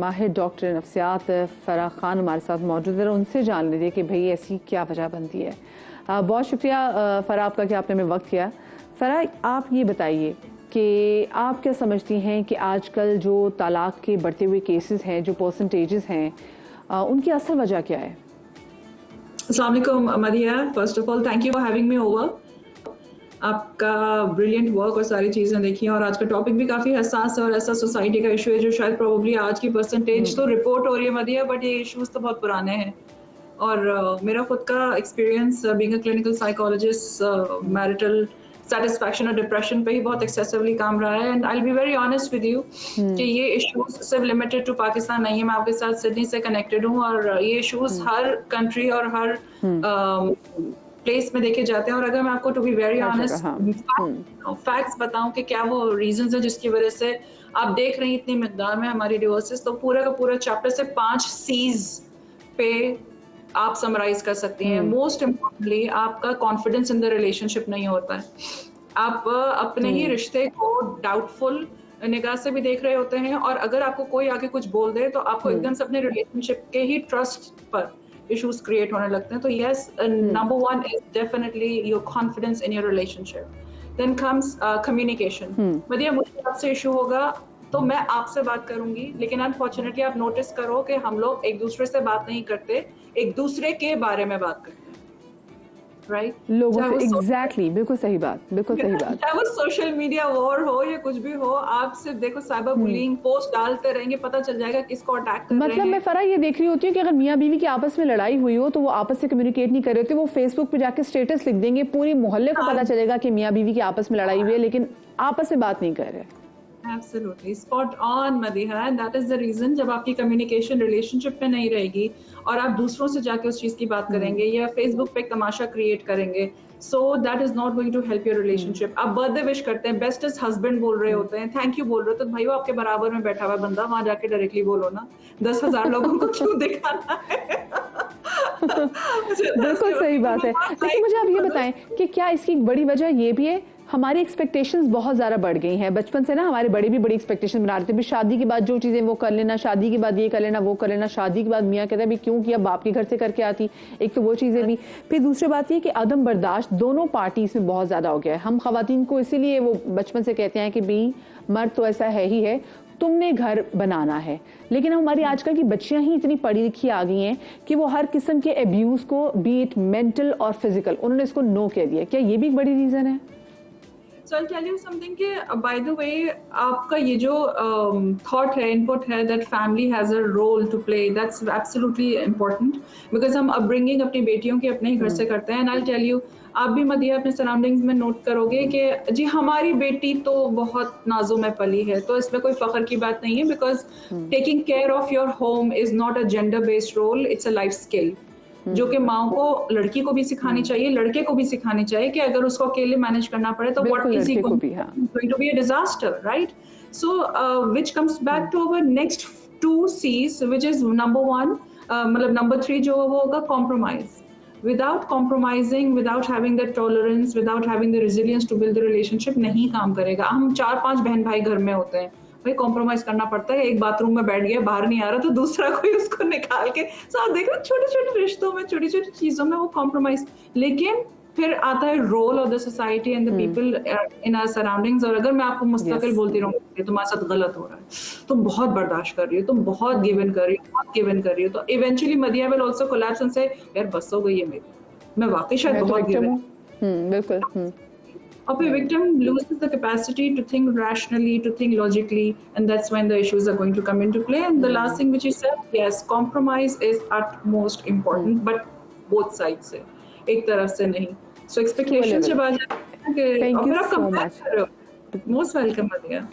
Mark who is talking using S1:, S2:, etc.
S1: माहिर डॉक्टर नफ्सियात फराह खान हमारे साथ मौजूद है, उनसे जान लीजिए कि भाई ऐसी क्या वजह बनती है। बहुत शुक्रिया फराह आपका कि आपने हमें वक्त किया। फराह, आप ये बताइए कि आप क्या समझती हैं कि आजकल जो तलाक के बढ़ते हुए केसेस हैं, जो परसेंटेजेस हैं, उनकी असल वजह क्या है?
S2: अस्सलाम वालेकुम Madiya, first of all thank you for having me over. आपका ब्रिलियंट वर्क और सारी चीज़ें देखी और आज का टॉपिक भी काफ़ी हसास है और ऐसा सोसाइटी का इशू है जो शायद प्रोबेबली आज की परसेंटेज तो रिपोर्ट हो रही है मदिया, बट ये इश्यूज तो बहुत पुराने हैं। और मेरा खुद का experience being a clinical psychologist marital satisfaction और डिप्रेशन पे ही बहुत एक्सेसिवली काम रहा है। And I will be very honest with you कि ये इश्यूज सिर्फ लिमिटेड टू पाकिस्तान नहीं है। मैं आपके साथ सिडनी से कनेक्टेड हूँ और ये इश्यूज हर कंट्री और हर प्लेस में देखे जाते हैं। और अगर मैं आपको to be very honest facts बताऊं कि क्या वो रीजंस है जिसकी वजह से आप देख रहे हैं इतनी मिकदार में हमारी डिवोर्सेस, तो पूरा का पूरा चैप्टर से 5 सीज पे आप समराइज कर सकती हैं। मोस्ट इम्पोर्टेंटली आपका कॉन्फिडेंस इन द रिलेशनशिप नहीं होता है। आप अपने ही रिश्ते को डाउटफुल निगाह से भी देख रहे होते हैं, और अगर आपको कोई आगे कुछ बोल दे तो आपको एकदम से अपने रिलेशनशिप के ही ट्रस्ट पर इश्यूज क्रिएट होने लगते हैं। तो yes, number 1 is definitely your confidence in your relationship. Then comes communication. Madiya, मुझे आपसे इशू होगा तो मैं आपसे बात करूंगी, लेकिन अनफॉर्चुनेटली आप नोटिस करो कि हम लोग एक दूसरे से बात नहीं करते, एक दूसरे के बारे में बात करते हैं, राइट?
S1: लोगों से एग्जैक्टली, बिल्कुल सही बात, बिल्कुल सही बात।
S2: चाहे वो सोशल मीडिया वॉर हो या कुछ भी हो, आप सिर्फ देखो साइबर बुलिंग पोस्ट डालते रहेंगे, पता चल जाएगा किसको अटैक कर रहे हैं।
S1: मतलब मैं फराह ये देख रही होती हूँ कि अगर मियाँ बीवी की आपस में लड़ाई हुई हो तो वो आपस से कम्युनिकेट नहीं कर रहे होते, वो फेसबुक पे जाके स्टेटस लिख देंगे, पूरी मोहल्ले को पता चलेगा कि मियाँ बीवी की आपस में लड़ाई हुई है, लेकिन आपस में बात नहीं कर रहे।
S2: Absolutely, spot on Madiha, and that is the reason जब आपकी कम्युनिकेशन रिलेशनशिप में नहीं रहेगी और आप दूसरों से जाके उस चीज की बात करेंगे या फेसबुक पे एक तमाशा क्रिएट करेंगे, so that is not going to help your relationship। आप बर्थडे विश करते हैं, बेस्ट इज हस्बैंड बोल रहे होते हैं, थैंक यू बोल रहे हो, तो भाई वो आपके बराबर में बैठा हुआ बंदा, वहां जाके डायरेक्टली बोलो ना, 10,000 लोगों को क्यों दिखाना है?
S1: बिल्कुल सही बात है। लेकिन मुझे आप ये बताएं कि क्या इसकी एक बड़ी वजह ये भी है, हमारी एक्सपेक्टेशंस बहुत ज़्यादा बढ़ गई हैं। बचपन से ना हमारे बड़े भी बड़ी एक्सपेक्टेशन बना रहे थे, भी शादी के बाद जो चीज़ें वो कर लेना, शादी के बाद ये कर लेना, वो कर लेना। शादी के बाद मियाँ कहता है भी क्यों किया, बाप के घर से करके आती। एक तो वो चीज़ें भी, फिर दूसरी बात ये कि अदम बर्दाश्त दोनों पार्टी में बहुत ज़्यादा हो गया है। हम खवातीन को इसीलिए वो बचपन से कहते हैं कि भाई मर्द तो ऐसा है ही है, तुमने घर बनाना है। लेकिन हमारी आजकल की बच्चियां ही इतनी पढ़ी लिखी आ गई हैं कि वो हर किस्म के अब्यूज को, बी इट मेंटल और फिजिकल, उन्होंने इसको नो कह दिया। क्या ये भी एक बड़ी रीजन है?
S2: So I'll tell you something कि by the way आपका ये जो thought है, input है that family has a role to play, that's absolutely important because हम upbringing अपनी बेटियों की अपने ही घर से करते हैं। And I'll tell you, आप भी मदिया अपने सराउंडिंग्स में नोट करोगे कि जी हमारी बेटी तो बहुत नाजों में पली है, तो इसमें कोई फख्र की बात नहीं है, because taking care of your home is not a gender based role, it's a life skill जो कि माओ को, लड़की को भी सिखानी चाहिए, लड़के को भी सिखानी चाहिए कि अगर उसको अकेले मैनेज करना पड़े तो what is he going to be a disaster, right? So which comes back to our next 2 C's, which is number 1, मतलब नंबर 3 जो वो होगा compromise. Without compromising, without having the tolerance, without having the resilience to build the relationship नहीं काम करेगा। हम 4-5 बहन भाई घर में होते हैं, भाई कॉम्प्रोमाइज करना पड़ता है। एक बाथरूम में बैठ गया, बाहर नहीं आ रहा, तो दूसरा कोई उसको निकाल के, सो आप देख रहे हो छोटे छोटे रिश्तों में, छोटी छोटी चीजों में वो कॉम्प्रोमाइज। लेकिन फिर आता है role of the society and the people in our surroundings. और अगर मैं आपको मुस्तकिल बोलती रहूंगी तुम्हारे साथ गलत हो रहा है, तुम बहुत बर्दाश्त कर रही हो, तुम बहुत गिव इन कर रही हो, बहुत गिव इन कर रही हो, तो eventually मदिया will also collapse and से यार बस हो गई है मेरी, मैं वाकई शायद बहुत गिव इन।
S1: बिल्कुल।
S2: Of a victim loses the capacity to think rationally, to think logically, and that's when the issues are going to come into play. And the last thing which you said, yes, compromise is utmost important, but both sides से, एक तरफ से नहीं। So expectations जब आ जाते हैं कि, और फिर आप compare कर रहे हो, most welcome मदिया।